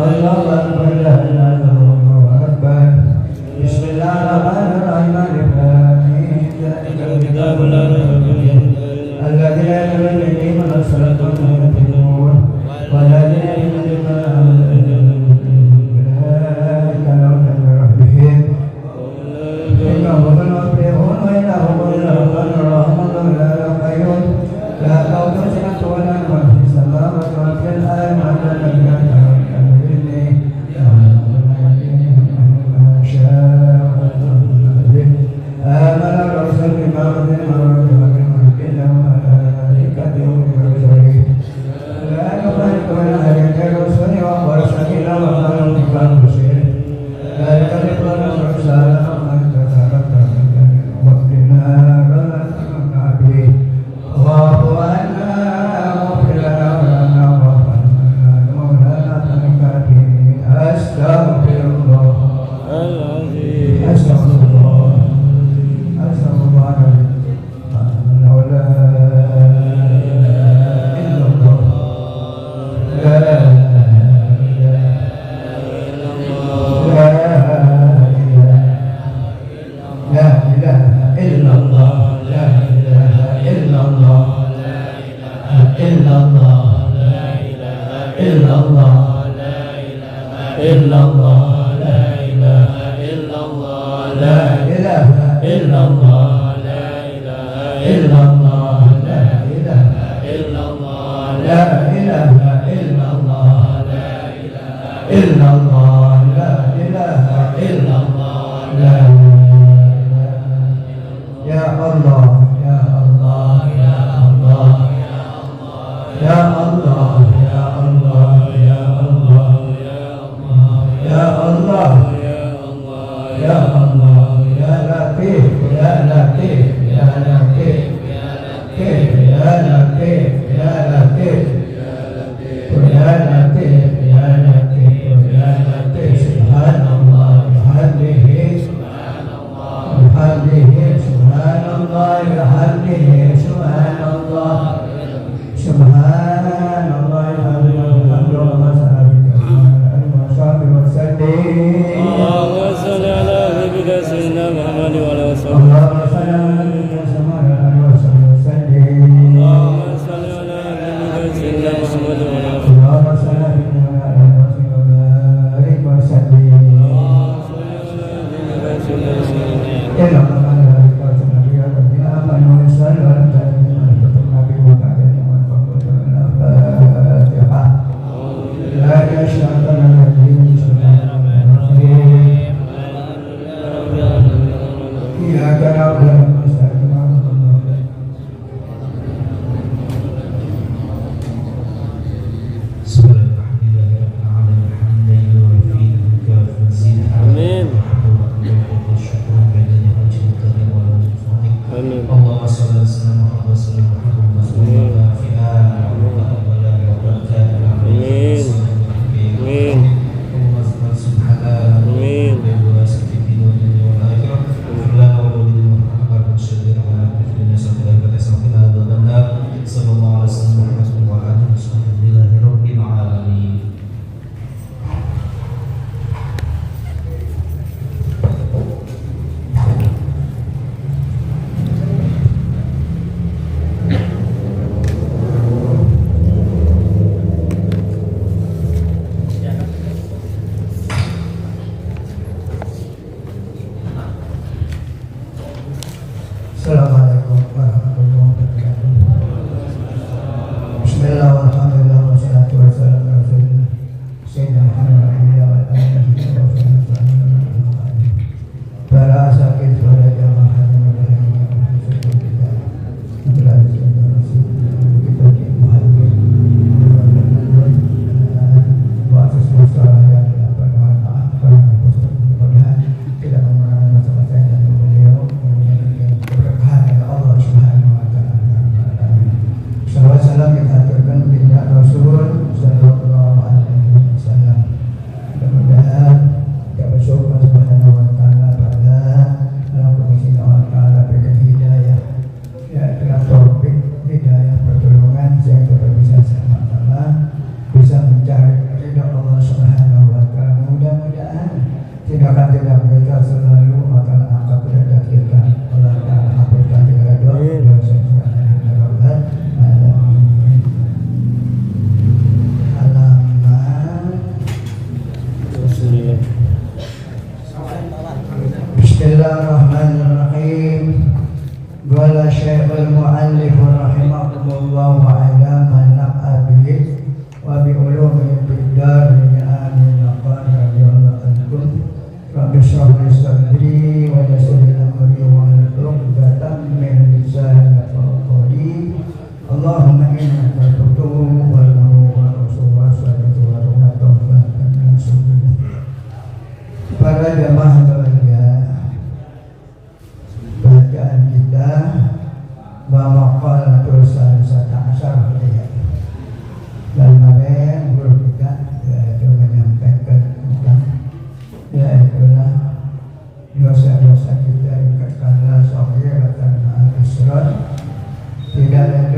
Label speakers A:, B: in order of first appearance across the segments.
A: Bismillahirrahmanirrahim.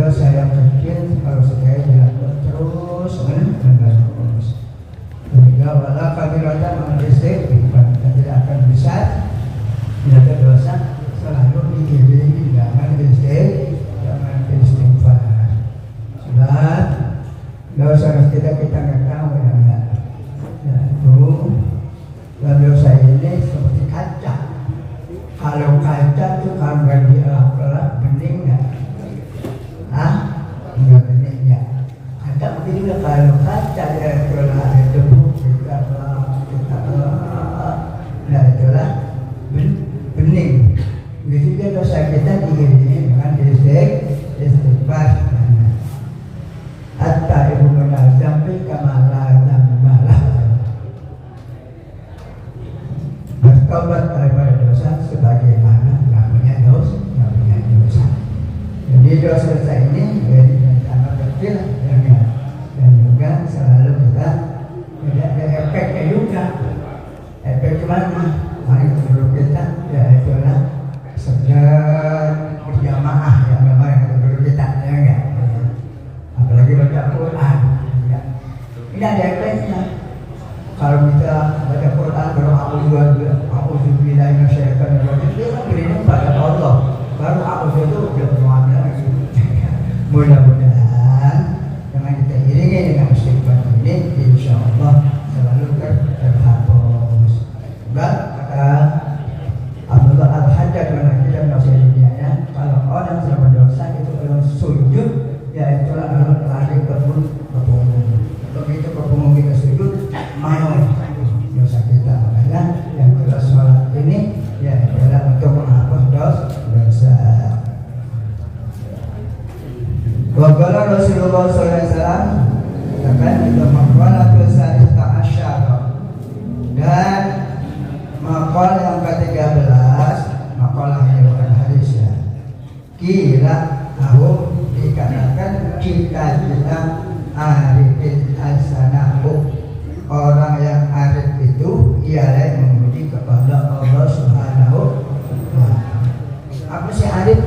A: dosa yang kecil kalau saya dilakukan terus menerus. Sehingga walau kabiratan mengistighfar dan tidak akan bisa tidak dosa selalu diiringi dengan istighfar. Sebab dosa kita nggak tahu ya enggak. Yaitu dosa ini seperti kaca. Kalau kaca itu kalau nggak dielap bening nggak? Nggak bening ya. Kaca begitu juga kalau kaca ya itulah debu kita nah itulah bening. Begitu juga dosa kita diiringi dengan istighfar. Hatta ibu menal sampai kemala zambalah. Bertobat daripada dosa sebagaimana namanya dosa. Jadi dosa ini jadi sangat kecil dan juga selalu kita tidak ada efeknya juga. Efek mana? Mari dulu kita ya itulah sedang berjamaah ya memang yang dulu kita ya enggak. Apalagi baca Quran ya. Ini ada efeknya. Kalau kita baca Quran aku bilang minasyaitonir rajim dia kan berlindung pada Allah. Baru aku itu udah bermuamalah lagi. Mudah-mudahan dengan kita iringi dengan istighfar ini insyaallah selalu terhapus. Dan kata Abdullah Al-Haddad menakjub nasihatnya kalau orang sedang berdosa itu kalau sujud ya itulah lari ke punggung. Begitu ke punggung kita sujud mau dosa kita. Makanya yang jelas sholat ini ya adalah untuk menghapus dosa. Waqala Rasulullah SAW katakan itu maqala dosa ta'asyara dan maqal yang ke-13 maqalah yang bukan hadis ya. Kira tahu dikatakan jika kita arifin asanahu orang yang arif itu ialah memuji kepada Allah Subhanahu wa ta'ala. Apa sih arif?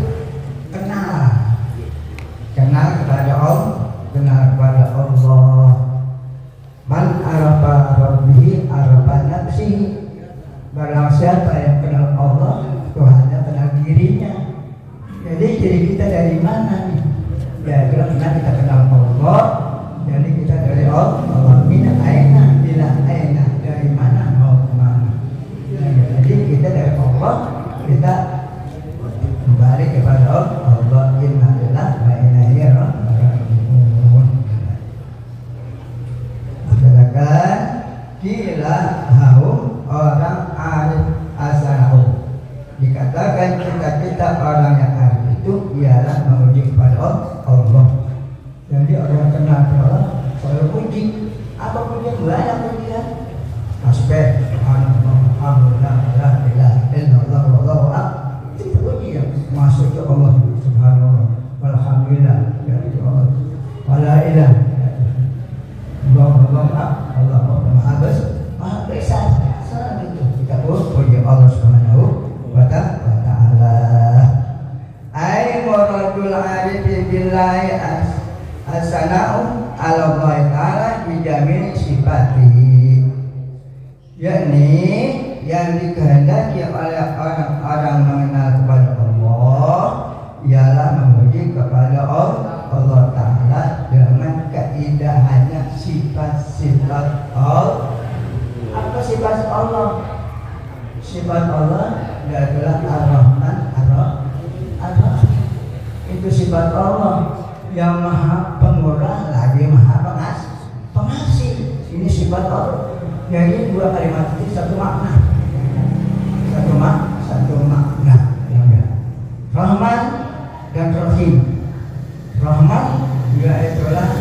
A: Kenal kepada Allah, kenal kepada Allah. Man arafa rabbihi arafa nafsihi. Barang siapa yang kenal Allah, Tuhannya kenal dirinya. Jadi diri kita dari mana nih? Ya karena kita kenal Allah, jadi kita dari Allah. Min aina ila aina, dari mana mau kemana? Jadi kita dari Allah, kita kembali kepada Allah. Innalillah wa inna ilaihi raji'un. Katakan kila hau orang arif asanahu. Dikatakan kita orang yang arif itu ialah memuji kepada Allah. Jadi orang kenal Allah selalu puji. Apa pujian? Banyak pujian. Aspek alhamdulillah la ilaha illallah wallahu akbar. Itu pujian masuk ke Allah subhanahu walhamdulillah ya itu Allah. Wala ilaha Allah maha besar. Salah itu kita puji Allah subhanahu wa ta'ala. Ai muradul arifi billahi as-sana'u ala Allah ta'ala bijamil sifatihi, yakni yang dikehendaki oleh orang-orang mengenal kepada Allah ialah memuji kepada Allah Ta'ala dengan keindahannya sifat-sifat Allah. Apa sifat Allah? Sifat Allah adalah Ar-Rahman Ar-Rahim. Itu sifat Allah yang maha pemurah lagi maha pengasih. Ini sifat Allah. Jadi dua kalimat itu satu makna. Rahman dan Rahim. Rahman ialah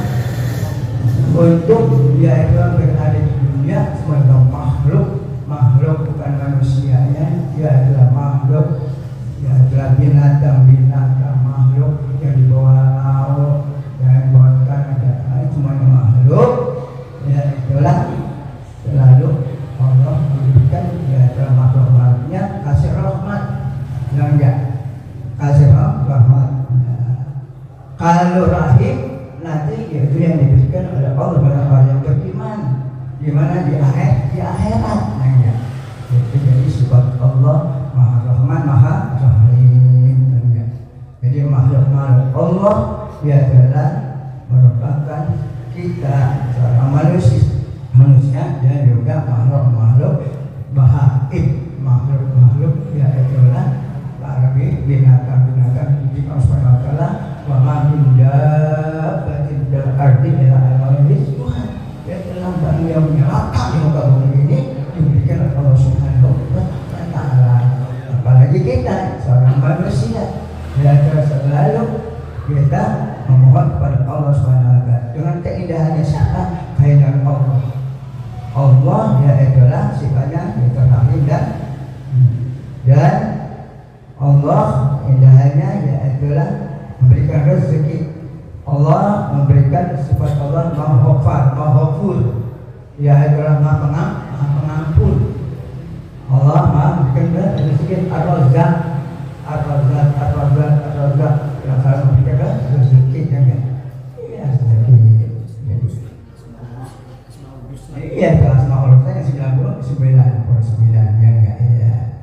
A: untuk dia itu berada di dunia sebagai makhluk bukan manusianya. Dia adalah makhluk, dia adalah binatang makhluk yang di bawah laut dan bawah tanah, semuanya makhluk. Ya itulah selalu Allah memberikan dia adalah makhluk-makhluknya kasih rahmat. Yang enggak kasih rahmat. Al-Rahim nanti yaitu yang diberikan oleh Allah kepada orang yang beriman, di mana di akhirat. Nah, ya. Itu jadi sifat Allah Maha Rahman Maha Rahim. Nah, ya. Jadi makhluk Allah dia adalah merupakan kita seorang manusia dan juga makhluk bahaim, makhluk ya itulah binatang di Allah Taala. Wa ma min dabbatin fil ardi illa 'ala rizquha. Ya dalam bumi yang nyata di muka bumi ini diberikan oleh Allah Subhanahu wa Ta'ala. Apalagi kita seorang manusia, ya selalu kita memohon kepada Allah Subhanahu wa Ta'ala dengan keindahannya siapa? Keindahan Allah. Allah ya adalah sifatnya itu Rahim dan Allah indahannya ya adalah memberikan rezeki. Allah memberikan sifat Allah Maha Ghafur, ya adalah Maha Pengampun. Allah Maha memberikan rezeki. Ar-Razzaq yang selalu memberikan rezeki yang ya rezeki. Iya, Asmaul Husna yang 99 ya enggak ya.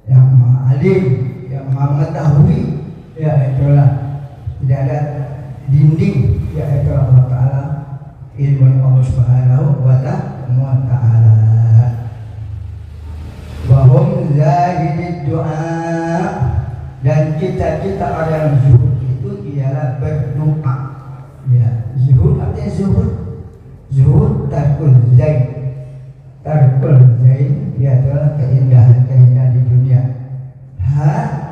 A: Yang Maha Alim, yang Maha Mengetahui, ya itulah tidak ada dinding, ya itu Allah Ta'ala, ilmu Allah Subhanahu wa Ta'ala. Wahum zahidid doa, dan kita orang yang zuhud itu ialah berdoa. Ya, zuhud artinya zuhud tarkul zain dia adalah keindahan di dunia.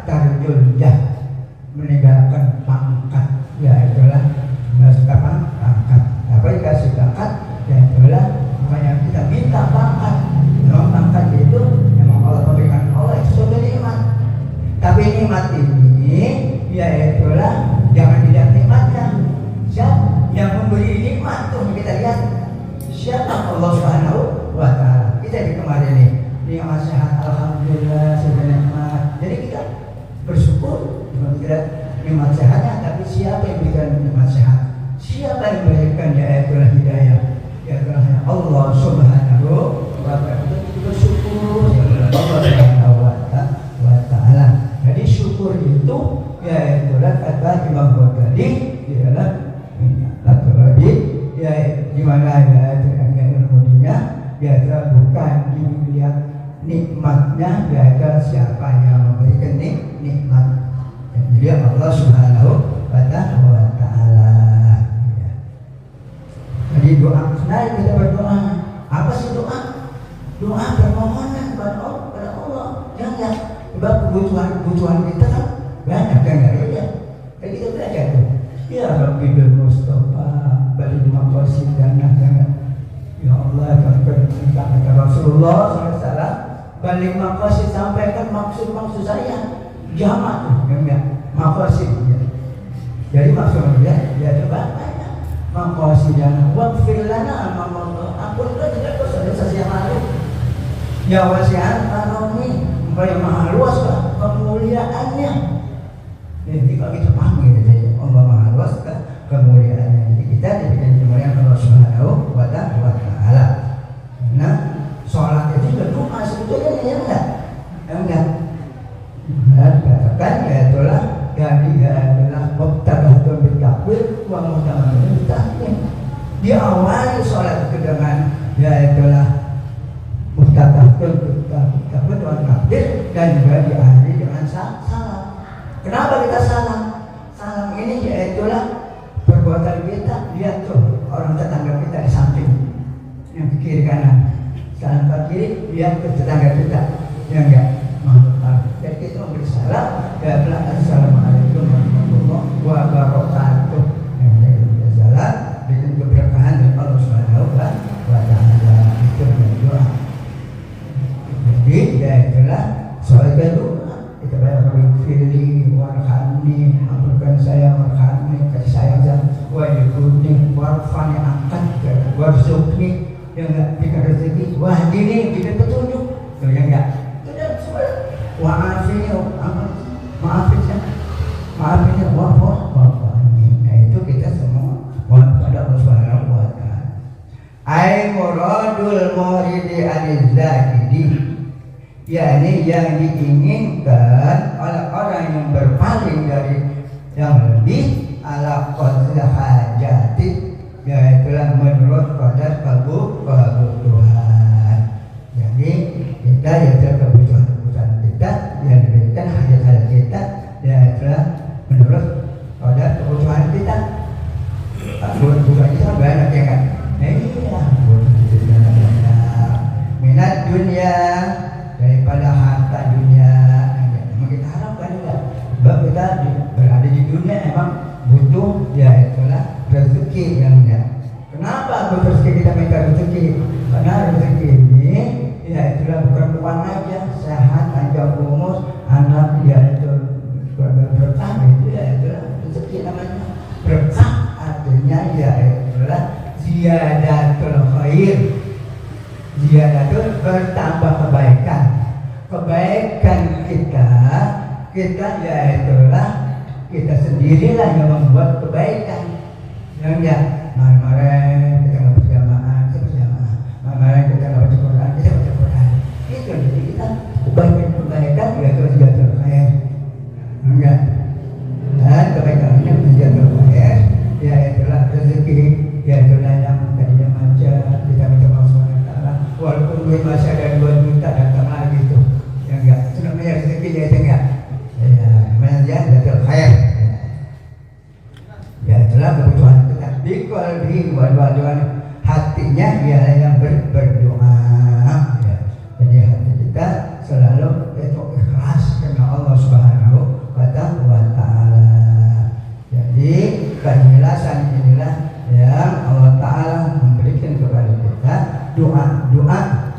A: Tarjul jah, meninggalkan pangkat, ya itulah sekarang pangkat. Apa dikasih pangkat, ya itulah makanya kita minta pangkat. Memang pangkat itu memang Allah berikan Allah itu suatu nikmat. Tapi nikmat ini, ya itulah jangan dilihat nikmatnya. Siapa yang memberi nikmat tuh kita lihat? Siapa? Allah Subhanahu wa Ta'ala. Kita di kemarin ini nikmat sehat, alhamdulillah sudah nikmat. Jadi kita bersyukur bukan kira nikmat sehatnya, tapi siapa yang berikan nikmat sehat? Siapa yang memberikan itulah hidayah? Ya itulah Allah Subhanahu wa Ta'ala. Bersyukur ya Allah Subhanahu wa Ta'ala. Jadi syukur itu ya itulah kata Imam Ghazali ialah ya di mana ya ilmunya ya bukan dilihat nikmatnya, ya siapa yang memberikan nikmat. Jadi Allah Subhanahu wa Ta'ala. Jadi doa, sebenarnya kita berdoa. Apa sih doa? Doa permohonan kepada Allah. Jangan sebab kebutuhan kita kan banyak kan ya. Kayak kita belajar tuh. Ya Rabbi bil Mustafa balik maqasid dan ya Allah kata Rasulullah SAW balik maqasid, sampaikan maksud saya jamak tuh ya maqasid ya. Jadi maksudnya ya coba maqasid dan waqfir lana amamullah, tidak dosa-dosa yang lalu ya wasi'an karami yang maha luas kemuliaannya. Jadi kalau kita paham gitu ya Allah maha luas kemuliaannya. Jadi kita diberikan kemuliaan Allah Subhanahu wa Ta'ala. Nah, sholat itu juga doa sebetulnya ya enggak? Enggak. Nah, dikatakan ya itulah jadi ya adalah muqtadatul bitakbir wa muqtadatul bitakbir. Diawali sholat itu dengan ya itulah muqtadatul bitakbir wa takbir, dan juga diakhiri dengan salam. Kenapa kita salam? Salam ini ya itulah perbuatan kita. Lihat tuh orang tetangga kita di samping yang ke kiri kanan, salam ke kiri, lihat ke tetangga kita yang enggak makhluk Allah. Dan kita memberi salam ya bilang assalamualaikum warahmatullahi wabarakatuh. Yang kita salam dengan keberkahan dari Allah Subhanahu wa Ta'ala. Itu doa. Jadi ya itulah soal doa. Kita banyak pilih warhamni, ampunkan saya, warhamni, kasih sayang saya, wajibuni, warfani, angkat, warzuqni, yang enggak berikan rezeki, wahdini, berikan petunjuk, yang enggak, tidak semua, maafin ya, wafah, muridi anizahidi, yakni yang diinginkan oleh orang yang berpaling dari yang lebih ala qadri hajati, yaitulah menurut qadar kebutuhan. Jadi kita yaitu kebutuhan kita yang diberikan hajat-hajat kita, yaitulah menurut qadar kebutuhan kita. Kebutuhan kita banyak ya kan? Minat dunia, daripada harta dunia. Memang kita harapkan juga, sebab kita berada di dunia emang butuh, ya itulah rezeki yang ya. Kenapa rezeki kita minta rezeki? Karena rezeki ini ya itulah bukan uang aja, sehat, panjang umur, anak ya itu berkah, itu ya itulah rezeki namanya. Berkah artinya ya itulah ziyadatul khair. Ziyadatul bertambah kebaikan. Kebaikan kita ya itulah kita sendirilah yang membuat kebaikan. Yang ya, kemarin kita nggak berjamaah, kemarin kita nggak baca Quran, kita baca Quran. Itu jadi kita kebaikan ya itu ziyadatul khair. Enggak. Dan kebaikannya ziyadatul khair, ya itulah rezeki, ya itulah yang tadinya manja kita minta Allah, walaupun duit masih ada 2 juta datang lagi tuh, ya enggak, itu namanya rezeki ya itu enggak, ya namanya ziyadatul khair, ya itulah kebutuhan kita. Biqalbi wa hatinya ialah yang berdoa, ya. Jadi hati kita selalu itu ikhlas karena Allah Subhanahu wa Ta'ala. Jadi penjelasan inilah yang Allah Ta'ala memberikan kepada kita, doa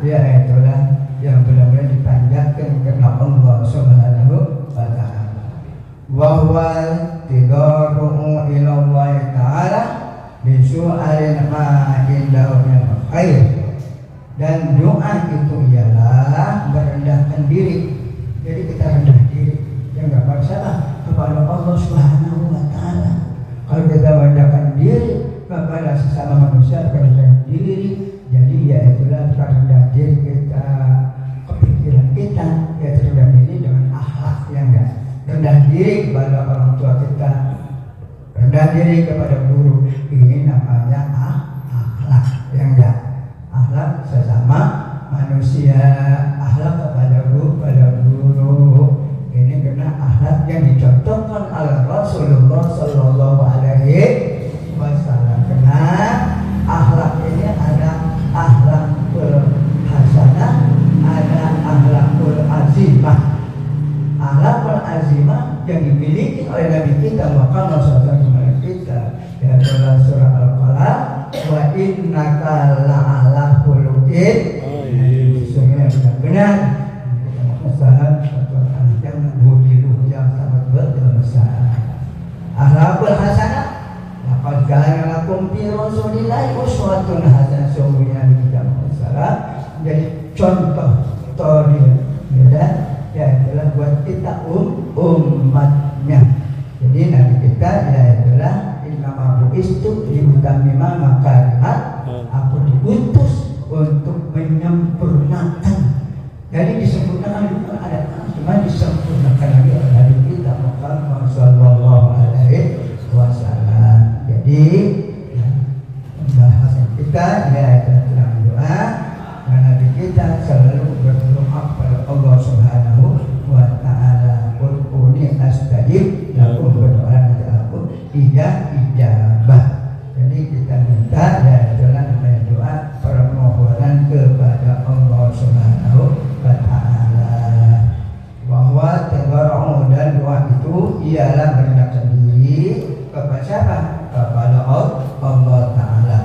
A: ya itulah yang benar-benar dipanjatkan karena Allah Subhanahu wa Ta'ala. Wa huwa tidaru'u ila Allah Ta'ala bisu'alin ma indahu min khair. Dan doa itu ialah merendahkan diri. Jadi kita rendah diri, yang enggak masalah kepada Allah Subhanahu wa Ta'ala. Kalau kita merendahkan diri kepada sesama manusia, rendah diri, jadi ya itulah rendah diri kita, kepikiran kita, ya rendah diri dengan akhlak yang enggak. Rendah diri kepada orang tua kita, rendah diri kepada guru, ini namanya akhlak yang enggak. Akhlak sesama manusia, akhlak kepada guru, ini karena akhlak yang dicontohkan oleh Rasulullah Sallallahu Alaihi Wasallam. Karena akhlak ini ada akhlakul hasanah, ada akhlakul azimah. Akhlakul azimah yang dimiliki oleh Nabi kita Muhammad SAW kita, ya dalam surah Al-Qalam, wa innaka la'ala khuluqin. Sesungguhnya benar-benar masalah yang mudiluh yang sangat besar. Akhlakul hasanah, laqad kana lakum fi rasulillahi uswatun hasanah. Sesungguhnya kita masalah jadi contoh ya adalah buat kita umatnya. Jadi Nabi kita ya adalah innama bu'istu liutammima makarimat, aku diutus untuk menyempurnakan. Jadi disempurnakan bukan ada, cuma disempurnakan lagi oleh Nabi kita Muhammad sallallahu alaihi wasallam. Jadi ya, pembahasan kita ya dalam doa, karena Nabi kita selalu berdoa kepada Allah Subhanahu wa Ta'ala, quluni astajib lakum, berdoa nanti aku ijabah. Jadi kita minta ya dalam doa permohonan kepada Allah Subhanahu wa Ta'ala, bahwa tabarra'u, dan doa itu ialah merendahkan diri kepada siapa? Kepada Allah Ta'ala.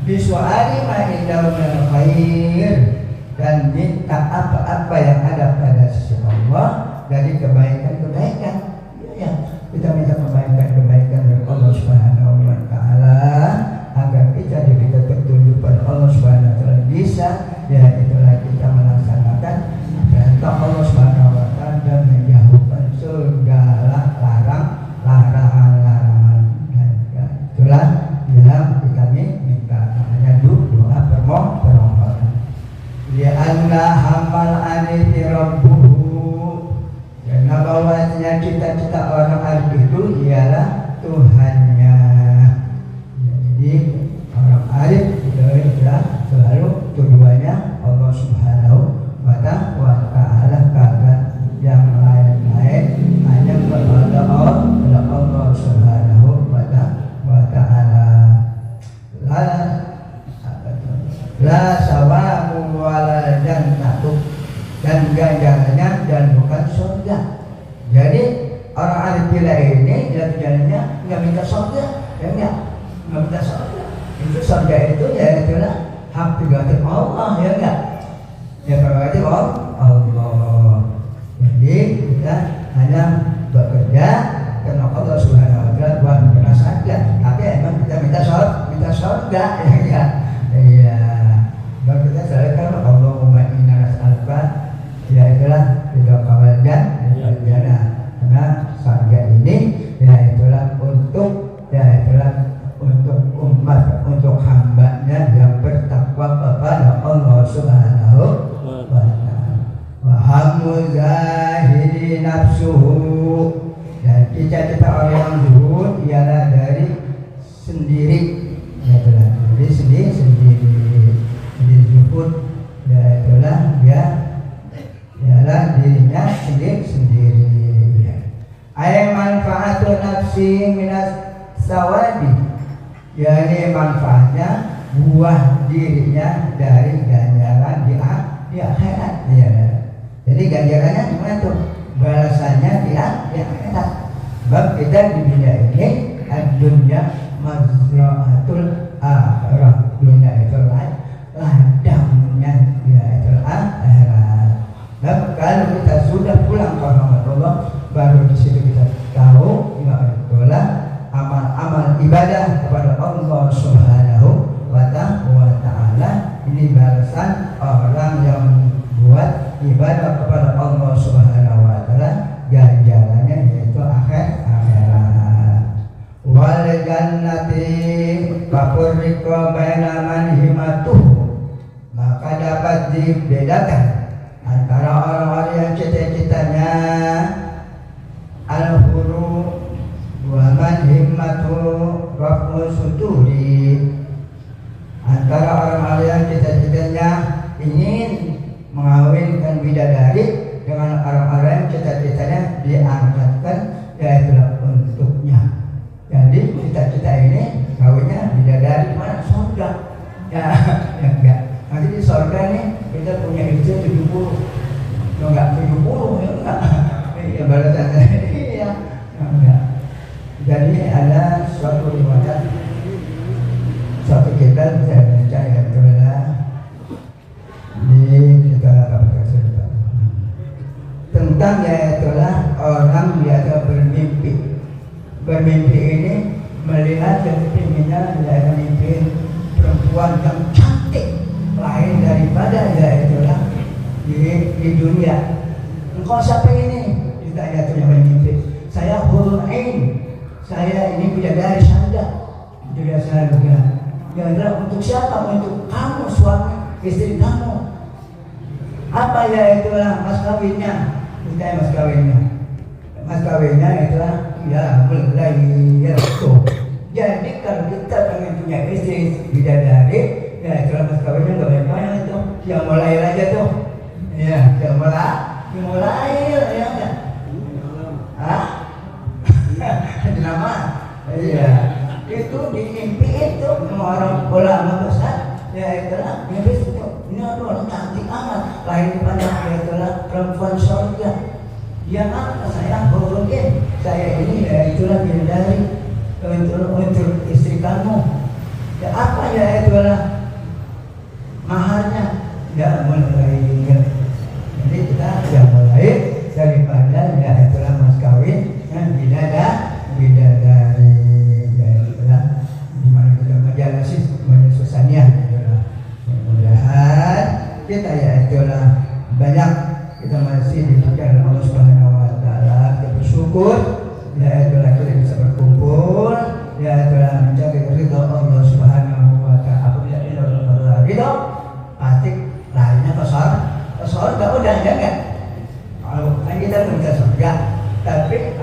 A: Bisu'ali ma indahu min khair, dan minta apa-apa yang ada pada sisi Allah dari kebaikan-kebaikan. Ya, kita minta kebaikan-kebaikan dari Allah Subhanahu wa Ta'ala agar kita diberikan petunjuk pada Allah Subhanahu wa Ta'ala, bisa ya itulah kita melaksanakan perintah Allah Subhanahu wa Ta'ala dan menjauhkan segala larangan. Itulah yang kita minta, namanya doa permohonan. anna hamal anifi rabbuhu, karena bahwasanya cita-cita orang arif itu ialah Tuhannya. Jadi orang arif itu adalah selalu tujuannya Allah Subhanahu wa Ta'ala, karena yang lain-lain hanya kepada Allah Subhanahu wa Ta'ala. La sawamu wala jannatu, dan ganjarannya dan bukan surga. Jadi orang arif bila ini dia tujuannya nggak minta surga, ya nggak minta surga. Itu surga itu ya itulah hak prerogatif Allah, ya enggak? Ya prerogatif Allah. Jadi kita hanya bekerja karena Allah Subhanahu wa Ta'ala, bukan karena saja. Tapi emang kita minta surga, ya enggak? Iya. Baru kita selalu Allahumma inna nas'aluka, ya itulah ridha kawajan jannah. Karena surga ini ya itulah untuk umat, untuk hambanya yang bertakwa kepada Allah Subhanahu wa Ta'ala. Wa hamu zahiri nafsuhu, dan cita-cita orang yang zuhud ialah dari sendiri, ya itulah dari sendiri. Jadi zuhud ya itulah ialah dirinya sendiri. Ay manfaatu nafsi minas sawadi, yakni manfaatnya buah dirinya dari ganjaran di akhirat. Ya. Jadi ganjarannya gimana tuh? Balasannya di akhirat. Sebab kita di dunia ini dunia mazra'atul akhirah, dunia itu ladangnya ya itu akhirat. Nah, kalau kita sudah pulang ke rahmat Allah, baru di situ kita tahu ya itulah amal-amal ibadah kepada Allah Subhanahu wa Ta'ala ini balasan orang yang buat ibadah kepada Allah Subhanahu wa Ta'ala, ganjarannya yaitu akhirat. Wal jannati fafurriqa baina man himatuhu, maka dapat dibedakan antara orang-orang yang cita-citanya al-huru wa man himmatu rafu suturi, antara orang-orang yang cita-citanya ingin mengawinkan bidadari dengan orang-orang yang cita-citanya diangkatkan yaitulah untuknya. Jadi cita-cita ini kawinnya bidadari di mana? Surga. Ya enggak. Nanti di surga nih kita punya istri 70. Enggak 70 ya enggak. Ya balasannya iya. Enggak. Jadi ada suatu riwayat, suatu kitab saya baca ya itulah di kitab apa tentang yaitulah orang biasa bermimpi ini melihat dan inginnya yaitu mimpi perempuan yang cantik lain daripada yaitulah di dunia. Engkau siapa ini? Ditanya tuh yang bermimpi. Saya hurul ain. Saya ini bidadari saja. Juga saya bilang, ya adalah untuk siapa? Untuk kamu, suami istri kamu. Apa ya itulah mas kawinnya? Ditanya mas kawinnya. Mas kawinnya itulah ya mulai tuh. Jadi kalau kita pengen punya istri bidadari, ya itulah mas kawinnya nggak banyak itu. Yang mulai aja tuh. Ya, yang mulai ya enggak? Hah? Nama, iya, itu di mimpi itu orang ulama besar, ya itulah mimpi itu. Ini orang cantik amat, lain daripada ya itulah perempuan surga. Dia apa? Saya hurufin, saya ini ya itulah bidadari untuk istri kamu. Ya apa ya itulah maharnya? Ya mulai. Jadi kita yang mulai daripada ya itulah mas kawin yang bidadari ya itulah dimana kita menjalani menyususannya itulah. Mudah-mudahan kita ya itulah banyak kita masih diberikan Allah Subhanahu wa Ta'ala, kita bersyukur ya itulah kita bisa berkumpul ya itulah mencari ridha Allah Subhanahu wa Ta'ala. Apabila ridha pasti larinya ke surga udah jangan. Kalau kita minta surga, tapi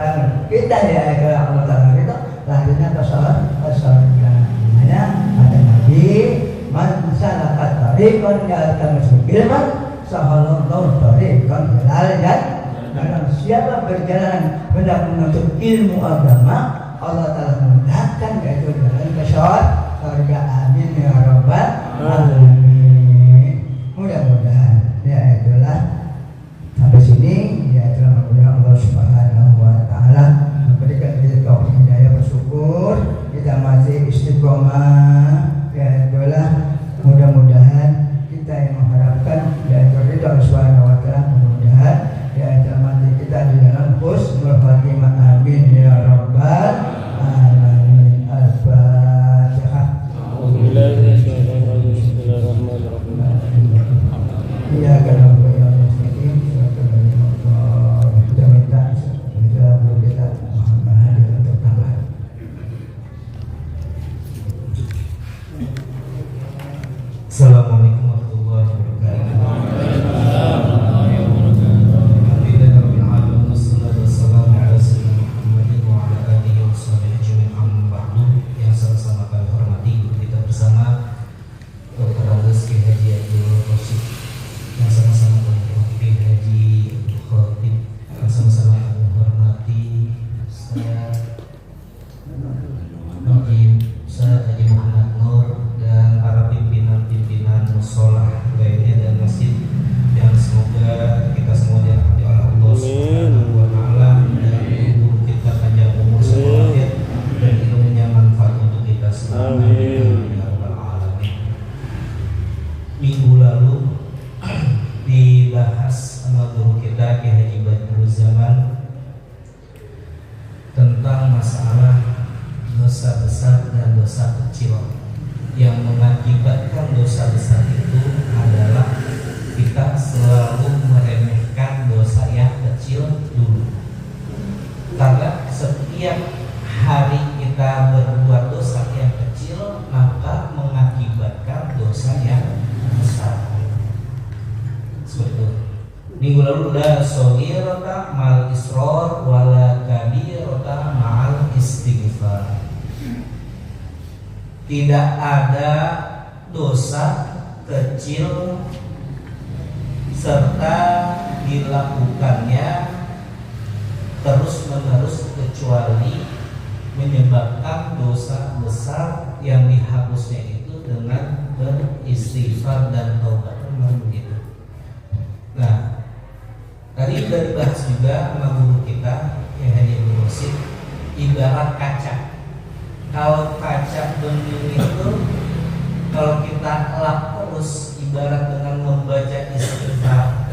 A: kita ya ke Allah Taala itu lahirnya ke surga. Hanya ada Nabi man salaka tariqan yaltamisu ilman sahalallahu tariqan ilal jannah. Karena siapa berjalan hendak menuntut ilmu agama, Allah Taala mudahkan yaitu jalan ke surga. Amin ya rabbal alamin. Mudah-mudahan ya itulah sampai sini ya itulah mudah-mudahan Allah Subhanahu wa taala memberikan kita taufik hidayah bersyukur, kita masih istiqomah ya itulah mudah-mudahan kita yang mengharapkan ya itu Allah Subhanahu wa taala mudah-mudahan ya mati kita di dalam husnul khatimah. Amin ya rabbal alamin. Al-Fatihah. Iya kalau kita minta kita Muhammad untuk tambah.
B: Assalamualaikum warahmatullahi wabarakatuh. Yang sama-sama kami hormati kita bersama Dr. Andes Kiai Haji Abdul Rosyid, yang sama-sama kami hormati Kiai Haji Abdul Khatib, yang sama-sama kami hormati saya Ustaz Haji Muhammad Nur dan para pimpinan musholah lainnya dan masjid, yang semoga kita semua dirahmati oleh Allah Subhanahu wa taala dan guru kita panjang umur sekolahnya dan ilmunya manfaat untuk kita semua. Amin ya rabbal alamin. Minggu lalu dibahas sama guru kita Kiai Haji Badruzzaman tentang masalah dosa besar dan dosa kecil. Yang mengakibatkan dosa besar itu adalah kita selalu meremehkan dosa yang kecil dulu. Karena setiap hari kita berbuat dosa yang kecil, maka mengakibatkan dosa yang besar. Seperti itu. Minggu lalu udah shogirota mal isror wala kabirota mal istighfar. Tidak ada dosa kecil serta dilakukannya terus-menerus kecuali menyebabkan dosa besar yang dihapusnya itu dengan beristighfar dan taubat. Begitu. Nah, tadi sudah dibahas juga sama guru kita yang Haji Abdul Rosyid, ibarat kaca. Kalau kaca bening itu kalau kita lap terus ibarat dengan membaca istighfar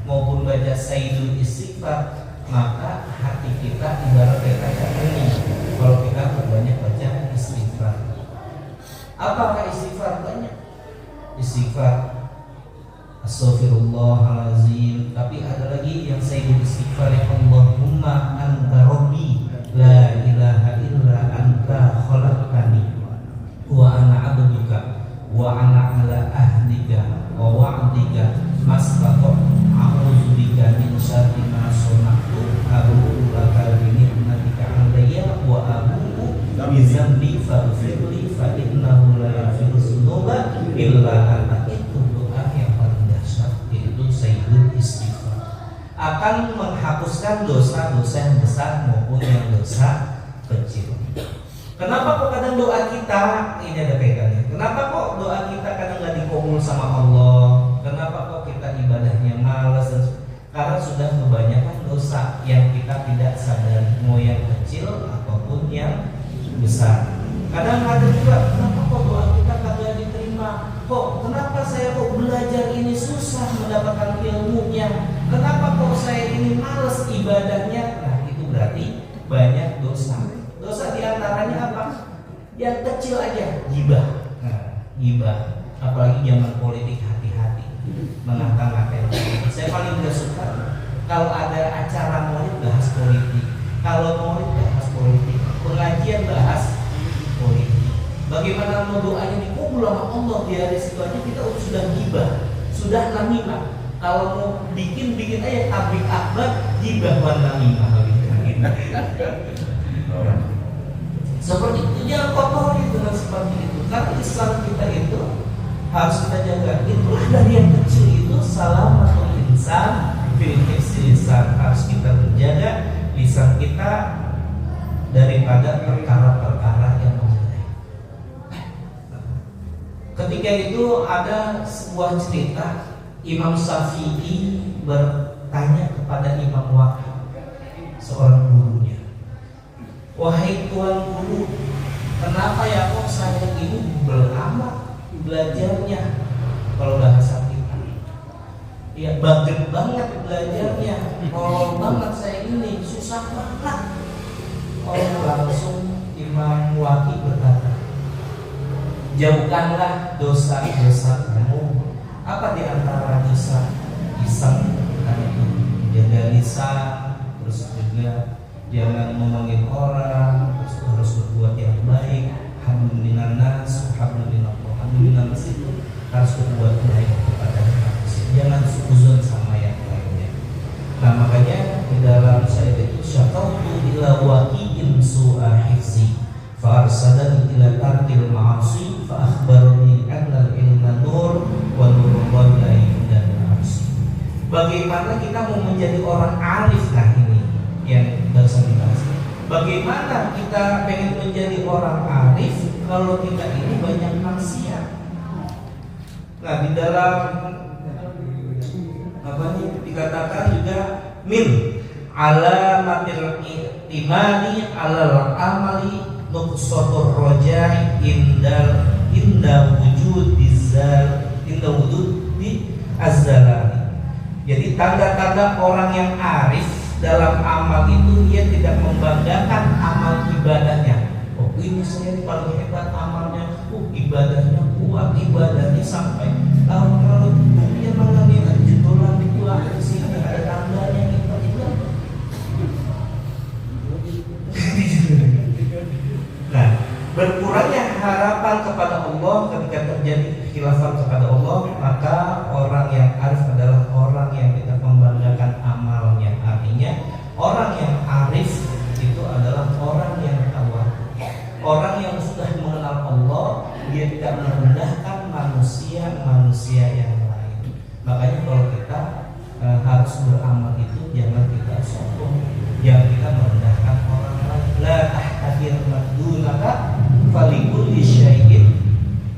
B: maupun baca sayyidul istighfar, maka hati kita ibarat kayak kaca bening kalau kita berbanyak baca istighfar. Apakah istighfar? Banyak istighfar, astaghfirullahalazim, tapi ada lagi yang sayyidul istighfar, ya Allahumma anta rabbi la ilaha illa anta khalaqtani wa ana abduka wa ana ala ahdika wa wa'dika mastaqo a'udzu bika min syarri ma sana'tu abu'u laka bi ni'matika 'alayya wa abu'u bi dzambi faghfirli fa innahu la yaghfiru dzunuba illa anta. Itu doa yang paling dahsyat, yaitu sayyidul istighfar, akan menghapuskan dosa-dosa yang besar maupun yang dosa kecil. Kenapa kok kadang doa kita ini ada kaitannya? Kenapa kok doa kita kadang nggak dikabul sama Allah? Kenapa kok kita ibadahnya malas? Karena sudah kebanyakan dosa yang kita tidak sadari, mau yang kecil ataupun yang besar. Kadang ada juga, kenapa kok doa kita kagak diterima? Kok kenapa saya kok belajar ini susah mendapatkan ilmunya? Kenapa kok saya ini malas ibadahnya? Nah, itu berarti banyak dosa. Dosa diantaranya apa? Yang kecil aja, gibah. Nah, gibah. Apalagi zaman politik, hati-hati mengata-ngatain. Saya paling gak suka kalau ada acara maulid bahas politik. Kalau maulid bahas politik, pengajian bahas politik. Bagaimana mau doanya dikabul sama Allah di hari situ aja kita sudah gibah, sudah namimah. Kalau mau bikin aja tablik akbar gibah wan namimah gitu. Seperti itu, jangan kotori dengan seperti itu. Karena Islam kita itu harus kita jaga. Itulah dari yang kecil itu salamatul insan fil hifzi lisan. Harus kita menjaga lisan kita daripada perkara-perkara yang jelek. Ketika itu ada sebuah cerita, Imam Syafi'i bertanya kepada Imam Waqi, seorang gurunya, wahai tuan guru, kenapa ya kok saya ini belamat belajarnya? Kalau bahasa kita, ya baget banget belajarnya, kolot banget saya ini, susah banget. Langsung Imam Waqi berkata, jauhkanlah dosa-dosa kamu. Apa di antara dosa? Iseng, jaga lisan, terus juga jangan memanggil orang, terus harus berbuat yang baik. Alhamdulillah nas, alhamdulillah itu harus berbuat baik kepada manusia. Jangan suzon sama yang lainnya. Nah makanya di dalam saya itu syakautu ila waqi'in su'a hifzi fa arsadani ila tarkil ma'asi fa akhbarani anna al-ilma nur wa nurul wallahi dan arsi. Bagaimana kita mau menjadi orang arif? Nah ini yang barusan dibahas. Bagaimana kita pengen menjadi orang arif kalau kita ini banyak maksiat? Nah di dalam apa nih dikatakan juga min alamatil imani alal amali nuqsatur rojai inda wujud di azzalani. Jadi tanda-tanda orang yang arif dalam amal itu, dia tidak membanggakan amal ibadahnya. Oh ini saya paling hebat amalnya, ibadahnya kuat, ibadahnya sampai kalau dia mengalami judolan itu ada sini ada tandanya gitu. Nah, berkurangnya harapan kepada Allah ketika terjadi khilafan kepada Allah, maka orang yang arif adalah orang yang tidak membanggakan amalnya. Artinya orang yang arif itu adalah orang yang tawadu, orang yang sudah mengenal Allah, dia tidak merendahkan manusia yang lain. Makanya kalau kita harus beramal itu jangan kita sombong, jangan kita merendahkan orang lain. La tahtadir madunaka falikulli syai'in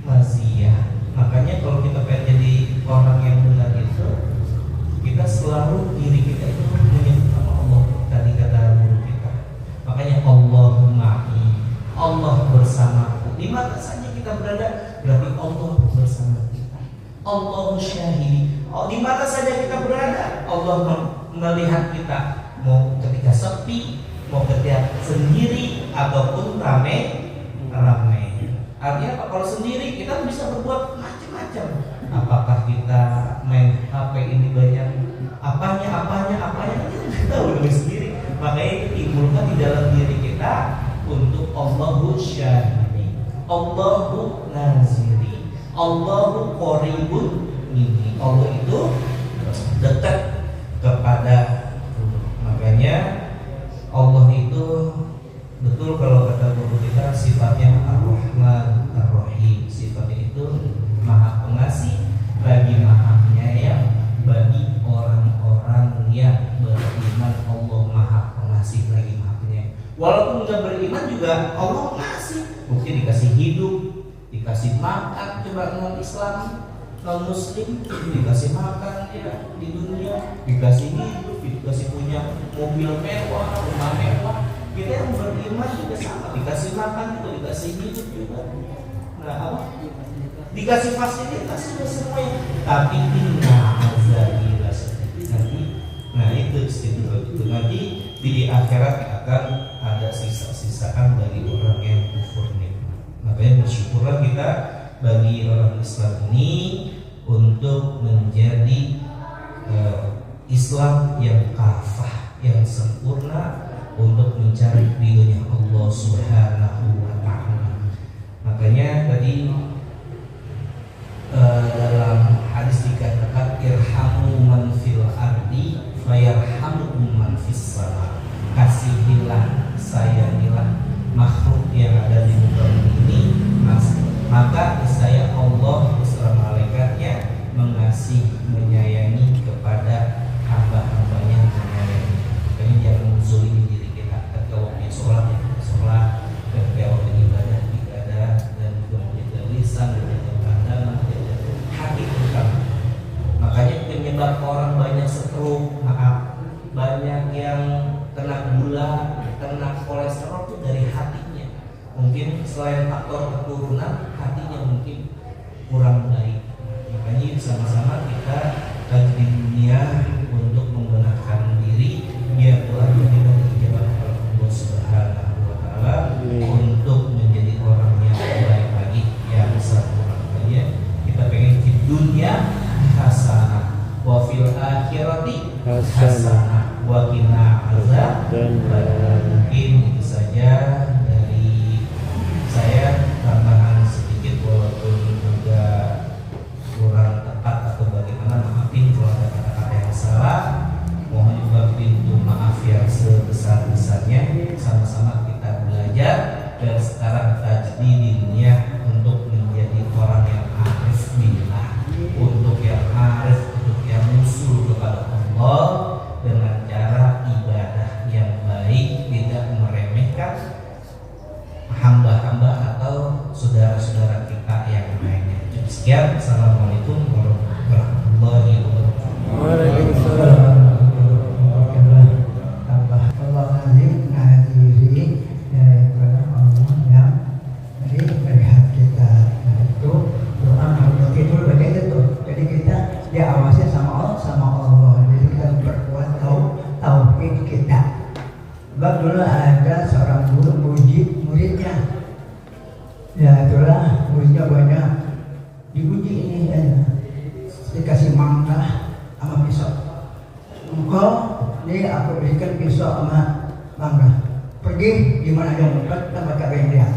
B: maziyah. Makanya kalau kita pengen jadi orang yang benar itu, kita selalu diri kita itu menyebut nama Allah. Tadi kata guru kita, makanya Allahumma'i, Allah bersamaku. Di mana saja kita berada, berarti Allah bersama kita. Allahu syahidi, di mana saja kita berada, Allah melihat kita. Mau ketika sepi, mau ketika sendiri, ataupun ramai. Artinya apa? Kalau sendiri kita bisa berbuat macam-macam. Apakah kita main HP ini banyak apanya kita tahu dari sendiri. Makanya itu timbulkan di dalam diri kita untuk Allahu syahidi, Allahu naziri, Allahu qaribun minni. Allah itu dekat kepada. Makanya Allah itu betul kalau kata guru kita sifatnya Ar-Rahman Ar-Rahim. Sifatnya itu Maha Pengasih lagi Maha Penyayang bagi orang-orang yang beriman. Allah Maha Pengasih lagi Maha Penyayang. Walaupun nggak beriman juga Allah ngasih. Mungkin dikasih hidup, dikasih makan. Coba non-Islam, non-Muslim dikasih makan ya di dunia, dikasih hidup, dikasih punya mobil mewah, rumah mewah. Kita yang beriman juga sama, dikasih makan itu, dikasih hidup juga. Nah apa? Dikasih fasilitas juga semuanya. Tapi inna azabillah nanti, nah itu nanti di akhirat akan ada sisa-sisaan bagi orang yang kufur nikmat. Makanya bersyukurlah kita bagi orang Islam ini untuk menjadi Islam yang kafah, yang sempurna, untuk mencari ridhonya Allah Subhanahu wa ta'ala. Makanya tadi dalam hadis dikatakan irhamu man fis sama. Kasihilah, sayangilah makhluk yang ada di muka bumi ini, maka saya Allah beserta malaikatnya mengasihi, menyayangi kepada hamba-hambanya yang menyayangi. Makanya jangan menzalimi diri kita ketika waktu sholat, ketika waktu ibadah, dan kemudian lisan, dan pandangan, dan hati terutama. Makanya penyebab orang banyak stroke, banyak yang kena gula, kena kolesterol itu dari hatinya. Mungkin selain faktor keturunan, hatinya mungkin kurang baik. Makanya sama-sama kita lagi di dunia untuk menggunakan diri biar Tuhan kita dijawab oleh Allah Subhanahu wa Ta'ala untuk menjadi orang yang baik lagi, yang sempurna. Makanya kita pengen di dunia hasanah wa fil akhirati hasanah wa qina adzabannar. Mungkin itu saja dari saya, tambahan sedikit walaupun juga kurang tepat atau bagaimana, maafin kalau ada kata-kata yang salah. Mohon juga pintu maaf yang sebesar-besarnya. Sama-sama kita belajar dan sekarang tajdi di dunia untuk menjadi orang yang arif billah, untuk yang arif, untuk yang usul kepada Allah dengan cara ibadah yang baik, tidak meremehkan hamba-hamba atau saudara-saudara kita yang lainnya. Sekian, assalamualaikum warahmatullahi wabarakatuh.
C: Waalaikumsalam.
A: Allah azim nadiri daripada Allah yang melihat kita. Nah, itu doa kalau tidur begitu. Jadi kita diawasi sama Allah. Jadi kita berkuat tauhid kita. Sebab dulu ada seorang guru muji muridnya. Ya itulah muridnya banyak diuji ini ya. Dikasih mangga sama pisau. Engkau ini aku berikan pisau sama mangga. Pergi di mana yang mukat tempat kalian dia.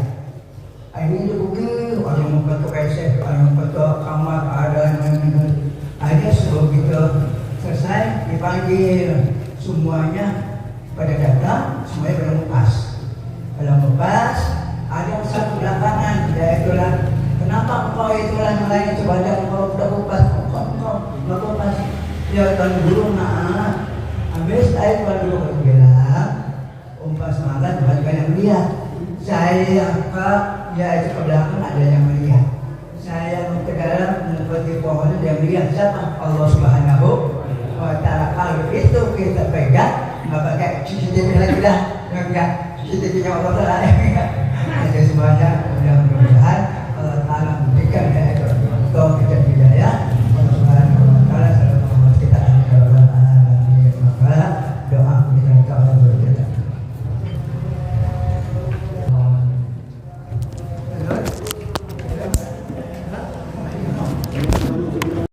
A: Ini dibuki, ada mukat ke WC, ada mukat ke kamar, ada suruh gitu. Selesai dipanggil, semuanya pada datang, semuanya pada mukas. Pada mukas, ada satu belakangan, itulah. Kenapa engkau itulah yang lain sebanyak engkau sudah kupas, engkau kupas. Ya tuan guru nak, habis saya tuan guru bilang, umpas malam banyak yang melihat. Saya ya itu ke belakang ada yang melihat. Saya ke dalam menemukan pohon yang melihat siapa? Allah Subhanahu wa Ta'ala. Kalau itu kita pegang, nggak pakai CCTV lagi dah, enggak CCTV-nya Allah Ta'ala. Ada sebanyak